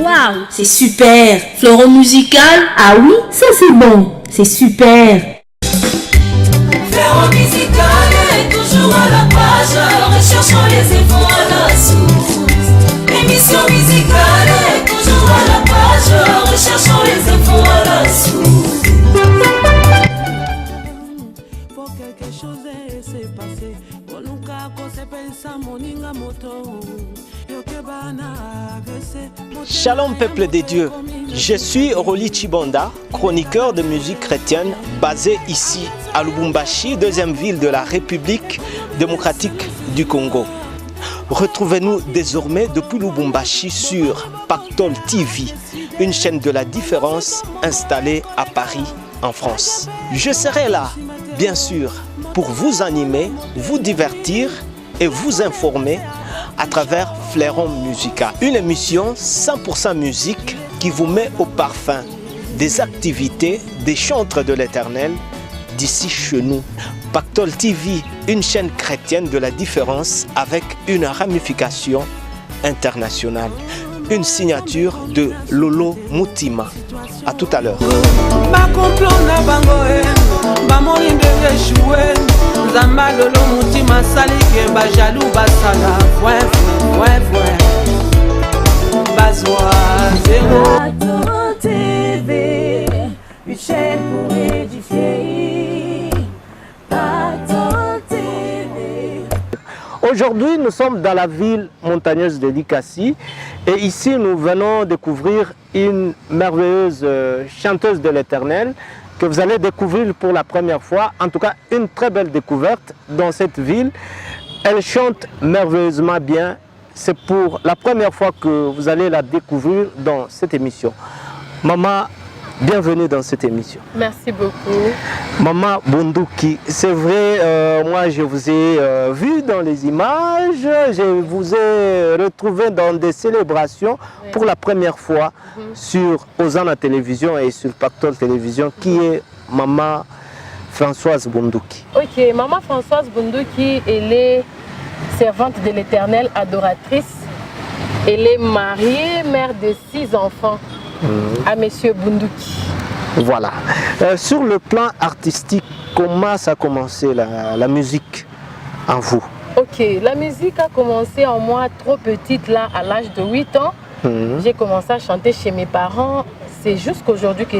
Waouh, c'est super. Fleuron musical. Ah oui, ça c'est bon. C'est super. Fleuron musical est toujours à la page, recherchons les efforts à la source. Émission musicale est toujours à la page, recherchons les efforts à la source. Pour quelque chose s'est passé, Shalom peuple des dieux, je suis Roli Chibonda, chroniqueur de musique chrétienne basé ici à Lubumbashi, deuxième ville de la République démocratique du Congo. Retrouvez-nous désormais depuis Lubumbashi sur Pactole TV, une chaîne de la différence installée à Paris en France. Je serai là, bien sûr, pour vous animer, vous divertir et vous informer à travers Fleuron musical. Une émission 100% musique qui vous met au parfum des activités des chantres de l'Éternel d'ici chez nous. Pactole TV, une chaîne chrétienne de la différence avec une ramification internationale. Une signature de Lolo Mutima. À tout à l'heure. Une chaîne pour édifier. Pactole TV. Aujourd'hui, nous sommes dans la ville montagneuse de Likasi et ici, nous venons découvrir une merveilleuse chanteuse de l'Éternel que vous allez découvrir pour la première fois. En tout cas, une très belle découverte dans cette ville. Elle chante merveilleusement bien. C'est pour la première fois que vous allez la découvrir dans cette émission. Maman, bienvenue dans cette émission. Merci beaucoup. Maman Bunduki, c'est vrai, moi je vous ai vu dans les images, je vous ai retrouvé dans des célébrations pour la première fois sur Ozana Télévision et sur Pactole Télévision, qui est Maman Françoise Bunduki. Ok, Maman Françoise Bunduki, elle est servante de l'Éternel, adoratrice. Elle est mariée, mère de 6 enfants. À Monsieur Bunduki. Voilà. Sur le plan artistique, comment ça a commencé la musique en vous? Ok, la musique a commencé en moi trop petite, là, à l'âge de 8 ans. J'ai commencé à chanter chez mes parents. C'est jusqu'aujourd'hui que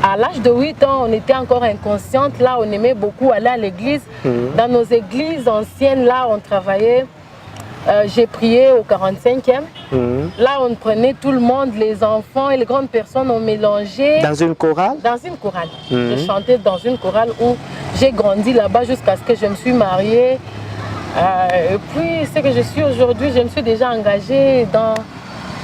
à l'âge de 8 ans, on était encore inconsciente. Là, on aimait beaucoup aller à l'église. Dans nos églises anciennes, là, on travaillait. J'ai prié au 45e. Là, on prenait tout le monde, les enfants et les grandes personnes ont mélangé. Dans une chorale? Dans une chorale. Je chantais dans une chorale où j'ai grandi là-bas jusqu'à ce que je me suis mariée. Et puis, ce que je suis aujourd'hui, je me suis déjà engagée dans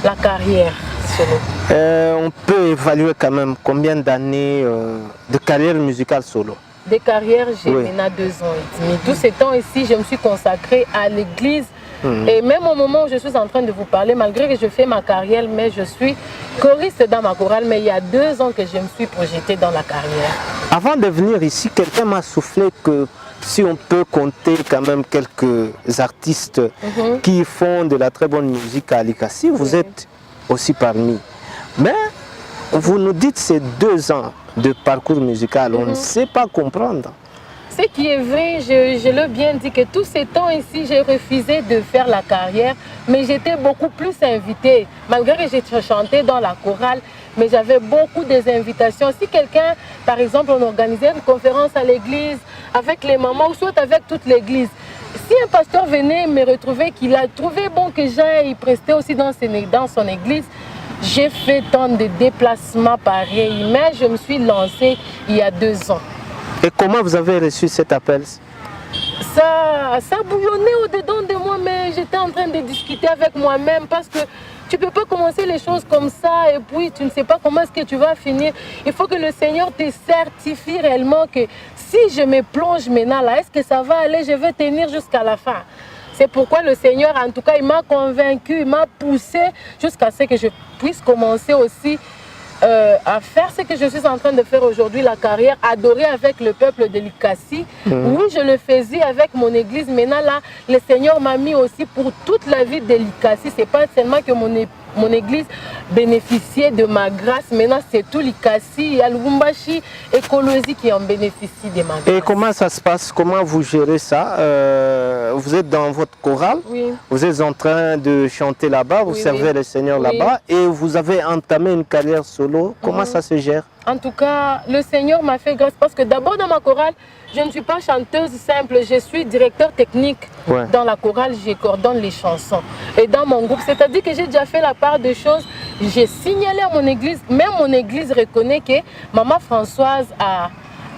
la carrière solo. On peut évaluer quand même combien d'années de carrière musicale solo? Des carrières, j'ai maintenant 2 ans et demi. Tous ces temps ici, je me suis consacrée à l'église. Et même au moment où je suis en train de vous parler, malgré que je fais ma carrière, mais je suis choriste dans ma chorale, mais il y a 2 ans que je me suis projetée dans la carrière. Avant de venir ici, quelqu'un m'a soufflé que si on peut compter quand même quelques artistes qui font de la très bonne musique à Likasi, vous êtes aussi parmi. Mais vous nous dites ces 2 ans de parcours musical, on ne sait pas comprendre. Ce qui est vrai, je l'ai bien dit, que tous ces temps ici, j'ai refusé de faire la carrière, mais j'étais beaucoup plus invitée. Malgré que j'ai chanté dans la chorale, mais j'avais beaucoup des invitations. Si quelqu'un, par exemple, on organisait une conférence à l'église avec les mamans, ou soit avec toute l'église, si un pasteur venait me retrouver, qu'il a trouvé bon que j'aille prester aussi dans son église, j'ai fait tant de déplacements pareils, mais je me suis lancée il y a 2 ans. Et comment vous avez reçu cet appel? Ça bouillonnait au-dedans de moi, mais j'étais en train de discuter avec moi-même parce que tu ne peux pas commencer les choses comme ça et puis tu ne sais pas comment est-ce que tu vas finir. Il faut que le Seigneur te certifie réellement que si je me plonge maintenant là, est-ce que ça va aller? Je vais tenir jusqu'à la fin. C'est pourquoi le Seigneur, en tout cas, il m'a convaincu, il m'a poussé jusqu'à ce que je puisse commencer aussi à faire ce que je suis en train de faire aujourd'hui, la carrière, adorer avec le peuple de l'Ikassi. Oui, je le faisais avec mon église. Maintenant, là, le Seigneur m'a mis aussi pour toute la vie de l'Ikassi. Ce n'est pas seulement que mon église bénéficiait de ma grâce. Maintenant, c'est tout l'Ikassi, Lubumbashi et Kolwezi qui en bénéficient de ma grâce. Et comment ça se passe? Comment vous gérez ça? Vous êtes dans votre chorale, oui. Vous êtes en train de chanter là-bas, vous servez le Seigneur là-bas et vous avez entamé une carrière solo. Comment ça se gère? En tout cas, le Seigneur m'a fait grâce parce que d'abord dans ma chorale, je ne suis pas chanteuse simple, je suis directeur technique. Dans la chorale, je coordonne les chansons. Et dans mon groupe, c'est-à-dire que j'ai déjà fait la part des choses, j'ai signalé à mon église, même mon église reconnaît que Maman Françoise a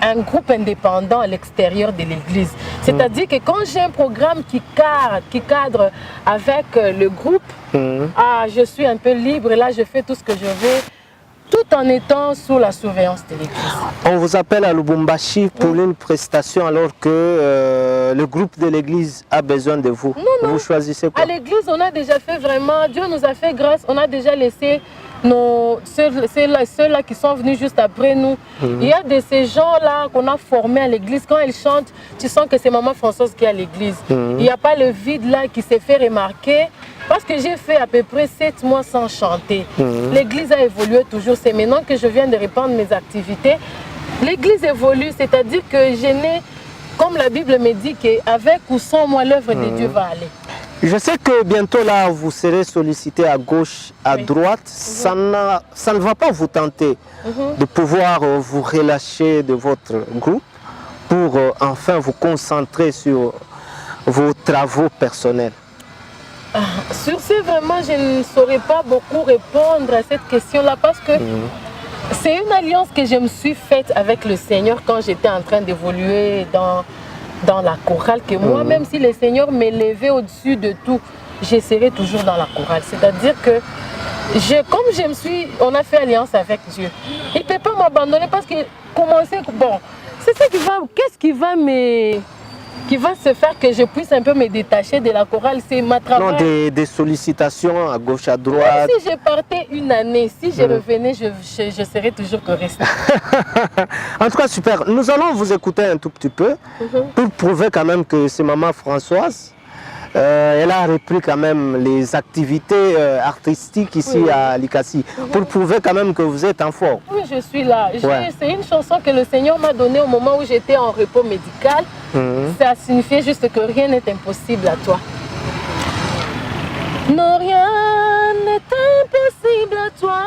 un groupe indépendant à l'extérieur de l'église. C'est-à-dire que quand j'ai un programme qui cadre avec le groupe, je suis un peu libre et là je fais tout ce que je veux, tout en étant sous la surveillance de l'église. On vous appelle à Lubumbashi pour une prestation alors que le groupe de l'église a besoin de vous. Non. Vous choisissez quoi? À l'église, on a déjà fait vraiment, Dieu nous a fait grâce, on a déjà laissé ceux-là qui sont venus juste après nous. Il y a de ces gens-là qu'on a formés à l'église. Quand ils chantent, tu sens que c'est Maman Françoise qui est à l'église. Il n'y a pas le vide là qui s'est fait remarquer. Parce que j'ai fait à peu près 7 mois sans chanter. L'église a évolué toujours. C'est maintenant que je viens de répandre mes activités. L'église évolue, c'est-à-dire que je n'ai, comme la Bible me dit, qu'avec ou sans moi, l'œuvre de Dieu va aller. Je sais que bientôt là, vous serez sollicité à gauche, à droite. Ça ne va pas vous tenter de pouvoir vous relâcher de votre groupe pour enfin vous concentrer sur vos travaux personnels. Sur ce, vraiment, je ne saurais pas beaucoup répondre à cette question-là parce que c'est une alliance que je me suis faite avec le Seigneur quand j'étais en train d'évoluer dans la chorale, que moi, même si le Seigneur m'élevait au-dessus de tout, je serai toujours dans la chorale. C'est-à-dire que, on a fait alliance avec Dieu. Il ne peut pas m'abandonner parce que c'est ça qui va se faire que je puisse un peu me détacher de la chorale, c'est ma travail. Non, des sollicitations à gauche, à droite. Même si je partais une année, si je revenais, je serais toujours restée. En tout cas, super. Nous allons vous écouter un tout petit peu pour prouver quand même que c'est Maman Françoise. Elle a repris quand même les activités artistiques ici à l'Ikassi pour prouver quand même que vous êtes en forme. Oui, je suis là. C'est une chanson que le Seigneur m'a donnée au moment où j'étais en repos médical. Ça signifiait juste que rien n'est impossible à toi. Non, rien n'est impossible à toi,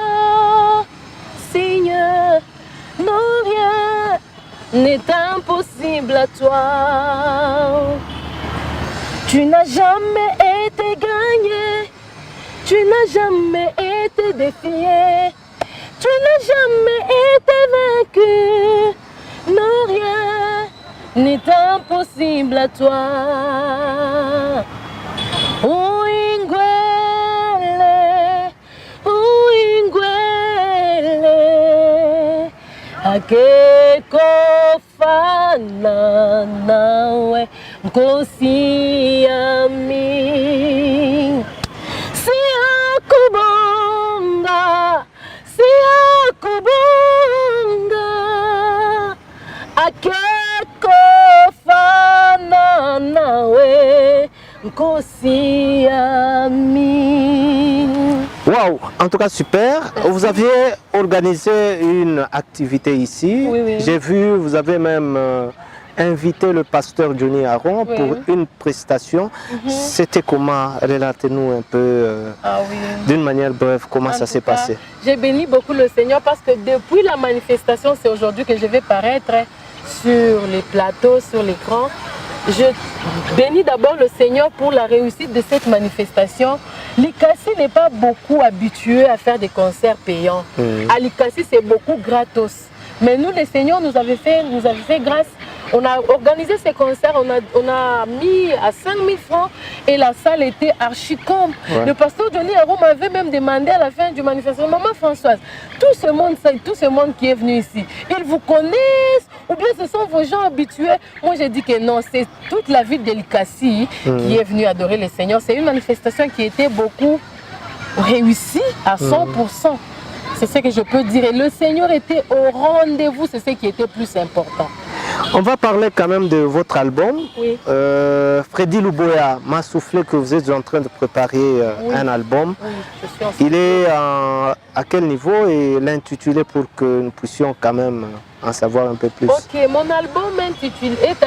Seigneur. Non, rien n'est impossible à toi. Tu n'as jamais été gagné, tu n'as jamais été défié, tu n'as jamais été vaincu. Non, rien n'est impossible à toi. Uingwele, akeko fana nawe Nkosi yami, siakubonga, akeko fana nawe Nkosi yami. Waouh, en tout cas super. Vous aviez organisé une activité ici. Oui. J'ai vu, vous avez même invité le pasteur Johnny Aron pour une prestation. C'était comment? Relatez-nous un peu, d'une manière brève, comment ça s'est passé. J'ai béni beaucoup le Seigneur parce que depuis la manifestation, c'est aujourd'hui que je vais paraître sur les plateaux, sur l'écran. Je bénis d'abord le Seigneur pour la réussite de cette manifestation. L'Ikassi n'est pas beaucoup habitué à faire des concerts payants. À l'Ikassi, c'est beaucoup gratos. Mais nous, le Seigneur nous avait fait grâce. On a organisé ces concerts, on a mis à 5 000 francs et la salle était archi comble. Le pasteur Johnny Aron m'avait même demandé à la fin du manifestation, Maman Françoise, tout ce monde qui est venu ici, ils vous connaissent ou bien ce sont vos gens habitués? Moi j'ai dit que non, c'est toute la ville de l'Ikassi qui est venue adorer le Seigneur. C'est une manifestation qui était beaucoup réussie à 100%. C'est ce que je peux dire. Et le Seigneur était au rendez-vous, c'est ce qui était plus important. On va parler quand même de votre album. Oui. Freddy Luboya m'a soufflé que vous êtes en train de préparer un album. Oui, je suis en Il est à quel niveau et l'intitulé pour que nous puissions quand même en savoir un peu plus. Ok, mon album est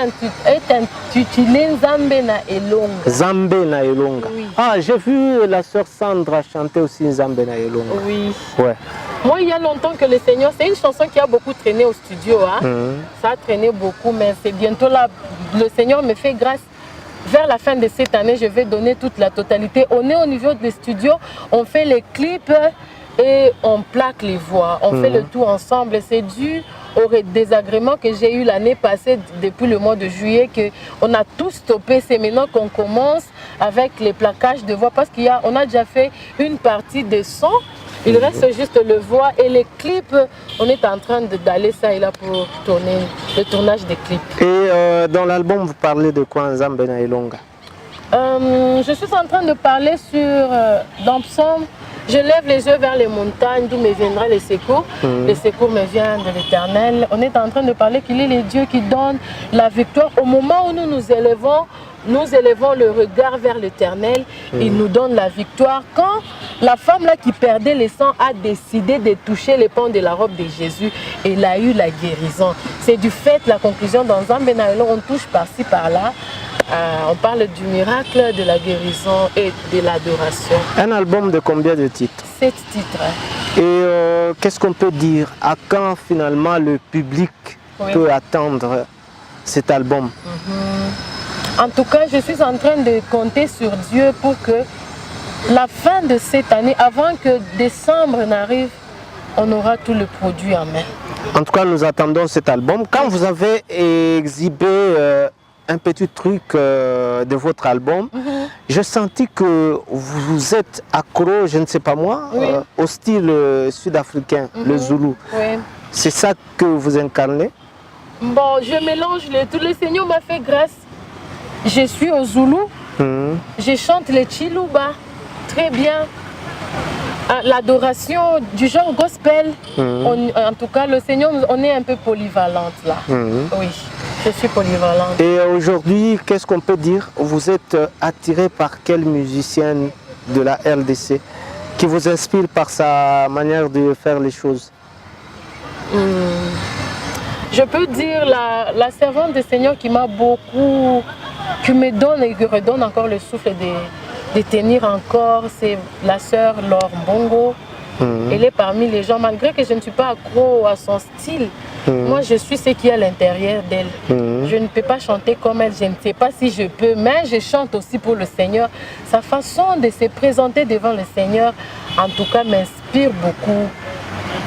intitulé Nzambe na Elonga. Zambe na Elonga. Oui. Ah, j'ai vu la sœur Sandra chanter aussi Nzambe na Elonga. Oui. Ouais. Moi, il y a longtemps que le Seigneur, c'est une chanson qui a beaucoup traîné au studio. Hein? Ça a traîné beaucoup, mais c'est bientôt là. Le Seigneur me fait grâce. Vers la fin de cette année, je vais donner toute la totalité. On est au niveau des studios, on fait les clips et on plaque les voix. On fait le tout ensemble. C'est dû au désagrément que j'ai eu l'année passée, depuis le mois de juillet, qu'on a tout stoppé. C'est maintenant qu'on commence avec les plaquages de voix parce qu'on a déjà fait une partie des sons. Il reste juste le voix et les clips, on est en train d'aller ça et là pour tourner le tournage des clips. Et dans l'album, vous parlez de quoi, Nzambe na Elonga? Je suis en train de parler dans Psaume, je lève les yeux vers les montagnes d'où me viendra les secours. Les secours me viennent de l'Éternel. On est en train de parler qu'il est le Dieu qui donne la victoire. Au moment où nous élevons le regard vers l'Éternel, il nous donne la victoire. Quand la femme là qui perdait le sang a décidé de toucher les pans de la robe de Jésus, elle a eu la guérison. C'est du fait, la conclusion dans Nzambe na Elonga, on touche par-ci par-là. On parle du miracle, de la guérison et de l'adoration. Un album de combien de titres? 7 titres. Et qu'est-ce qu'on peut dire? À quand finalement le public peut attendre cet album? En tout cas, je suis en train de compter sur Dieu pour que la fin de cette année, avant que décembre n'arrive, on aura tout le produit en main. En tout cas, nous attendons cet album. Quand vous avez exhibé un petit truc de votre album, j'ai senti que vous êtes accro, je ne sais pas moi, au style sud-africain, le Zoulou. Oui. C'est ça que vous incarnez? Bon, je mélange tout. Le Seigneur m'a fait grâce. Je suis au Zoulou, je chante les Chiluba, très bien. L'adoration du genre gospel, en tout cas le Seigneur, on est un peu polyvalente là. Oui, je suis polyvalente. Et aujourd'hui, qu'est-ce qu'on peut dire? Vous êtes attiré par quelle musicienne de la RDC qui vous inspire par sa manière de faire les choses? Je peux dire la servante du Seigneur qui m'a beaucoup, qui me donne et qui redonne encore le souffle de tenir encore, c'est la sœur Laure Mbongo. Elle est parmi les gens, malgré que je ne suis pas accro à son style. Moi, je suis ce qui est à l'intérieur d'elle. Je ne peux pas chanter comme elle, je ne sais pas si je peux, mais je chante aussi pour le Seigneur. Sa façon de se présenter devant le Seigneur, en tout cas, m'inspire beaucoup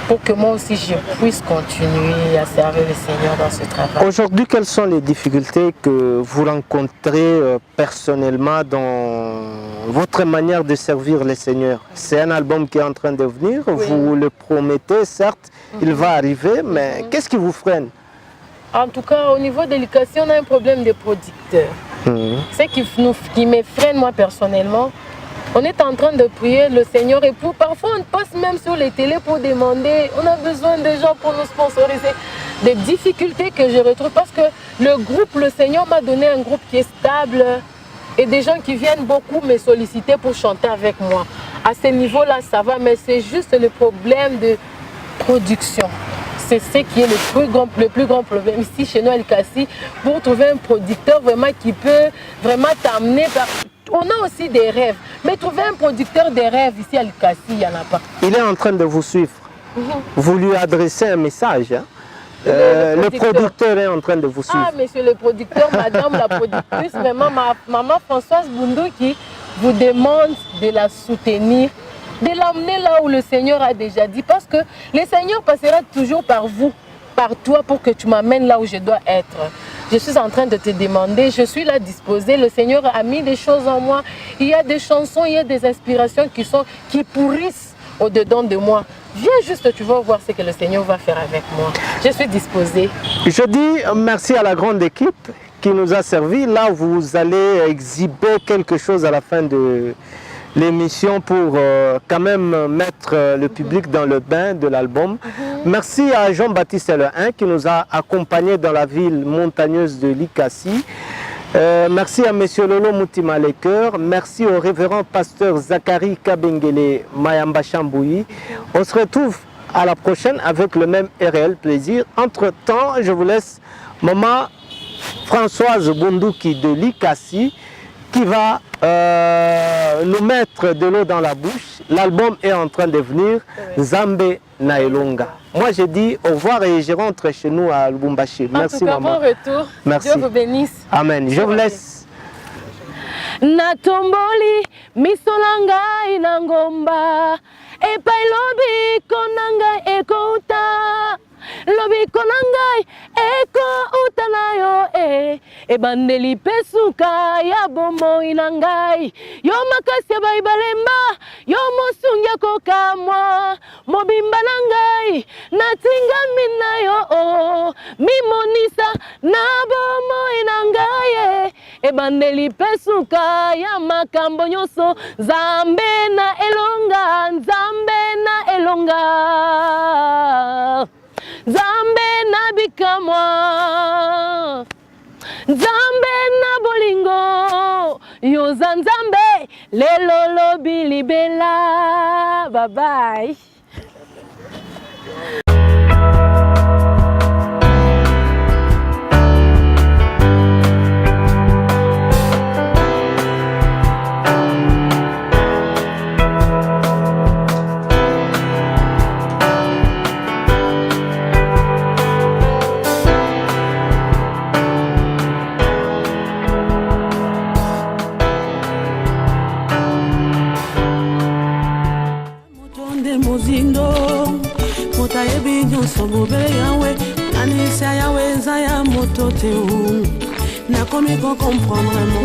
pour que moi aussi je puisse continuer à servir le Seigneur dans ce travail. Aujourd'hui, quelles sont les difficultés que vous rencontrez personnellement dans votre manière de servir le Seigneur? C'est un album qui est en train de venir, vous le promettez, certes, il va arriver, mais qu'est-ce qui vous freine? En tout cas, au niveau de l'éducation, on a un problème de producteurs. Ce qui me freine moi personnellement. On est en train de prier le Seigneur et parfois on passe même sur les télés pour demander, on a besoin de gens pour nous sponsoriser. Des difficultés que je retrouve parce que le Seigneur m'a donné un groupe qui est stable et des gens qui viennent beaucoup me solliciter pour chanter avec moi. À ce niveau-là, ça va, mais c'est juste le problème de production. C'est ce qui est le plus grand problème ici chez nous à Likasi, pour trouver un producteur vraiment qui peut vraiment t'amener par... On a aussi des rêves, mais trouver un producteur de rêves ici à Likasi, il n'y en a pas. Il est en train de vous suivre. Vous lui adressez un message. Hein? Le producteur est en train de vous suivre. Ah, monsieur le producteur, madame la productrice, vraiment, maman Françoise Boundou qui vous demande de la soutenir, de l'emmener là où le Seigneur a déjà dit. Parce que le Seigneur passera toujours par vous, par toi, pour que tu m'amènes là où je dois être. Je suis en train de te demander, je suis là disposée, le Seigneur a mis des choses en moi. Il y a des chansons, il y a des inspirations qui pourrissent au-dedans de moi. Viens juste, tu vas voir ce que le Seigneur va faire avec moi. Je suis disposée. Je dis merci à la grande équipe qui nous a servi. Là, vous allez exhiber quelque chose à la fin de l'émission pour quand même mettre le public dans le bain de l'album. Merci à Jean-Baptiste L1 qui nous a accompagnés dans la ville montagneuse de Likasi. Merci à M. Lolo Moutima Lecoeur. Merci au révérend pasteur Zachary Kabengele Mayamba Chamboui. On se retrouve à la prochaine avec le même et réel plaisir. Entre-temps, je vous laisse maman Françoise Bundouki de Likasi qui va nous mettre de l'eau dans la bouche. L'album est en train de venir, Nzambe na Elonga. Moi, je dis au revoir et je rentre chez nous à Lubumbashi. Merci, maman. Bon retour. Merci. Dieu vous bénisse. Amen. Je vous laisse. Natomboli misolanga inangomba epai lobi konanga ekouta lobi konangai ekouta nayo ebandeli pesuka ya bomo inangai yo makasi ya baibalemba yo mosungia kokamwa mobimba nangai natingami nayo mimonisa na bomo inangai ebandeli pesuka ya makambo nyonso Nzambe na elonga Nzambe na elonga Nzambe na bikamwa Nzambe na bolingo yoza Nzambe lelo lobi libela. Bye bye.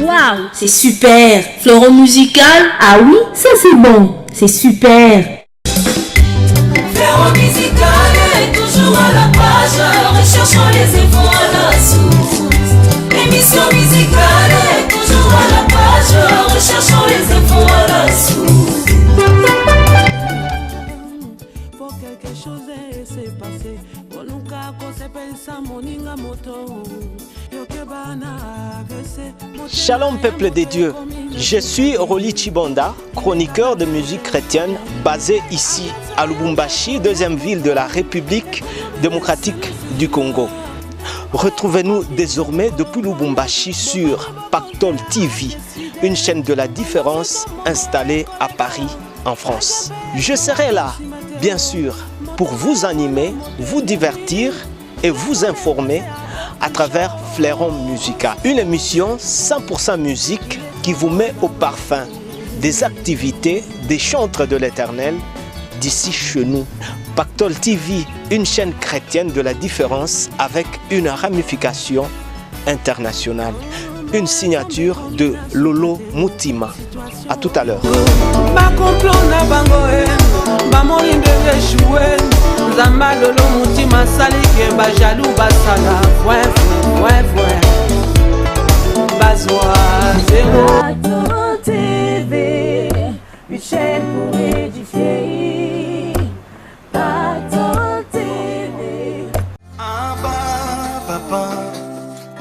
Waouh, c'est super. Fleuron musical, ah oui, ça c'est bon, c'est super. Fleuron musical est toujours à la page, recherchons les infos à la source. Émission musicale est toujours à la page, recherchons les infos à la source. Shalom peuple de Dieu, je suis Roli Chibonda, chroniqueur de musique chrétienne basé ici à Lubumbashi, deuxième ville de la République démocratique du Congo. Retrouvez-nous désormais depuis Lubumbashi sur Pactol TV, une chaîne de la différence installée à Paris en France. Je serai là, bien sûr, pour vous animer, vous divertir et vous informer à travers Fleuron musical. Une émission 100% musique qui vous met au parfum des activités des chantres de l'Éternel d'ici chez nous. Pactol TV, une chaîne chrétienne de la différence avec une ramification internationale. Une signature de Lolo Moutima. À tout à l'heure. Zamba Lolo Moutima salike ba jaloux basala ouais Bazoa zéro. Pactol TV, une chaîne pour édifier. Pactol TV. Papa,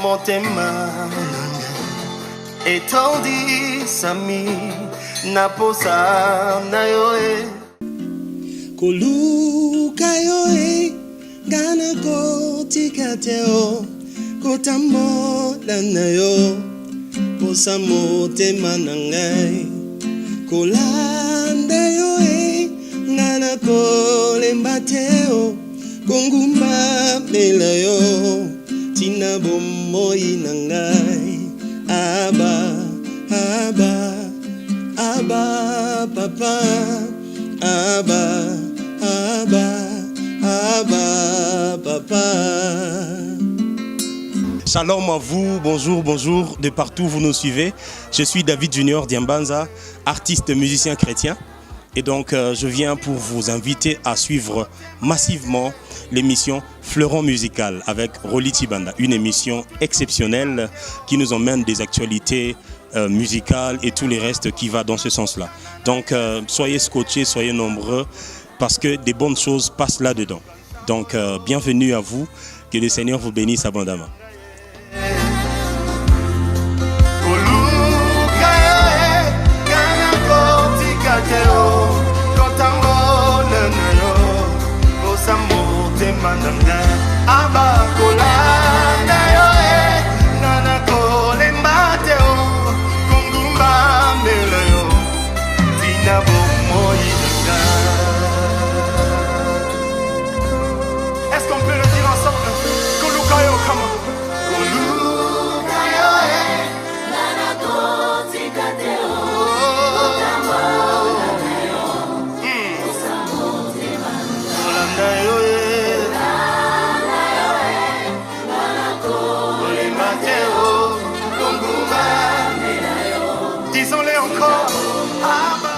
mon tema etondi sami naposa na yoe. Koluka yoe gana kotika teo kotamola na yo posa motema na ngai kolanda yoe gana kolemba teo kongumba mela yo tina bomoi na ngai aba papa papa. Shalom à vous, bonjour de partout où vous nous suivez. Je suis David Junior Diambanza, artiste musicien chrétien. Et donc je viens pour vous inviter à suivre massivement l'émission Fleuron musical avec Roli Chibonda. Une émission exceptionnelle qui nous emmène des actualités musicale et tout le reste qui va dans ce sens-là. Donc soyez scotchés, soyez nombreux parce que des bonnes choses passent là-dedans. Donc bienvenue à vous, que le Seigneur vous bénisse abondamment. Est-ce qu'on peut le dire ensemble? Kolukayo, come on. Disons-le encore.